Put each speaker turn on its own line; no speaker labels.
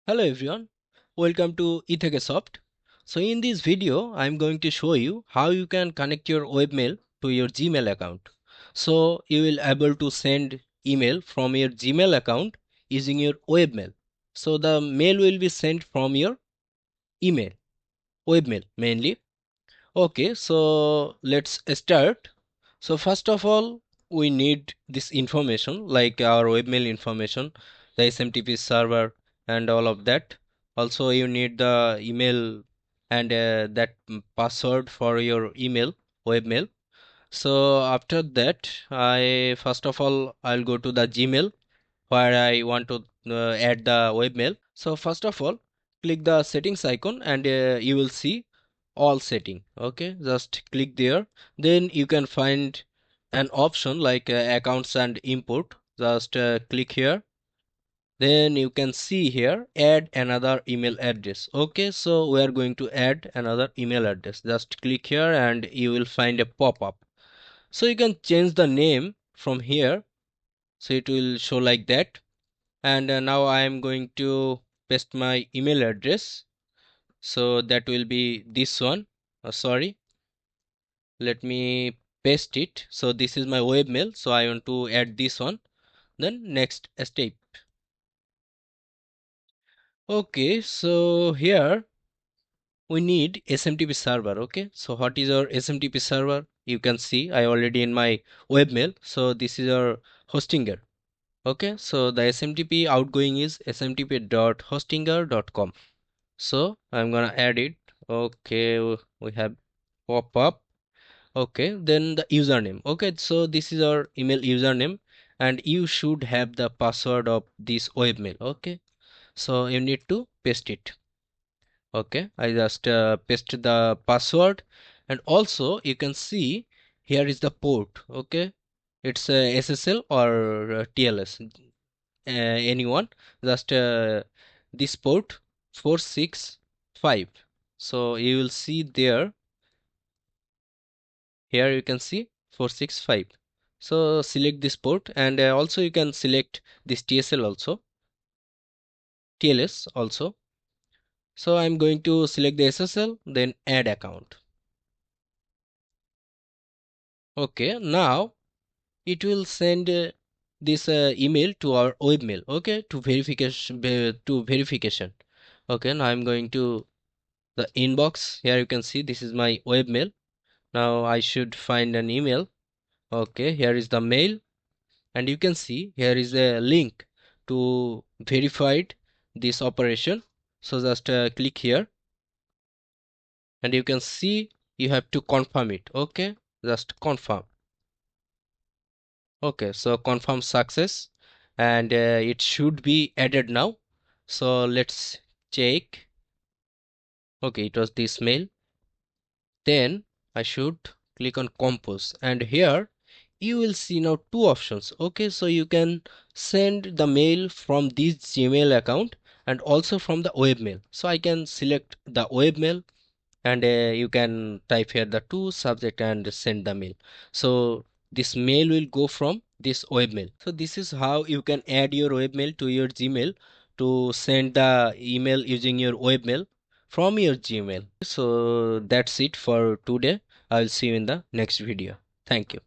Hello everyone, welcome to Etheke Soft. So in this video, I'm going to show you how you can connect your webmail to your Gmail account. So you will able to send email from your Gmail account using your webmail. So the mail will be sent from your email, webmail mainly. Okay, so let's start. So first of all, we need this information like our webmail information, the SMTP server and all of that. Also, you need the email and that password for your email, webmail. So after that, I first of all I'll go to the Gmail where I want to add the webmail. So first of all, click the settings icon and you will see all setting. Okay, just click there. Then you can find an option like accounts and import. Just click here. Then you can see here add another email address. Okay, so we are going to add another email address. Just click here and you will find a pop-up. So you can change the name from here. So it will show like that. And now I am going to paste my email address. So that will be this one. Sorry, let me paste it. So this is my webmail, so I want to add this one. Then next step. Okay, so here we need SMTP server. Okay, so what is our SMTP server? You can see I already in my webmail. So this is our hostinger. Okay, so the SMTP outgoing is smtp.hostinger.com. So I'm gonna add it. Okay, we have pop up. Okay, then the username. Okay, so this is our email username and you should have the password of this webmail. Okay, so you need to paste it. Okay, I just paste the password and also you can see here is the port. Okay, it's SSL or TLS, anyone. Just this port 465. So you will see there. Here you can see 465. So select this port and also you can select this TSL also, TLS also. So I'm going to select the SSL, then add account. Okay, now it will send this email to our webmail. Okay, to verification. Okay, now I'm going to the inbox. Here you can see this is my webmail. Now I should find an email. Okay, here is the mail. And you can see here is a link to verified this operation. So just click here and you can see you have to confirm it. Okay, just confirm. Okay, so confirm success and it should be added now. So let's check. Okay, it was this mail. Then I should click on compose and here you will see now two options. Okay, so you can send the mail from this Gmail account and also from the webmail. So I can select the webmail and you can type here the two subject and send the mail. So this mail will go from this webmail. So this is how you can add your webmail to your Gmail to send the email using your webmail from your Gmail. So that's it for today. I'll see you in the next video. Thank you.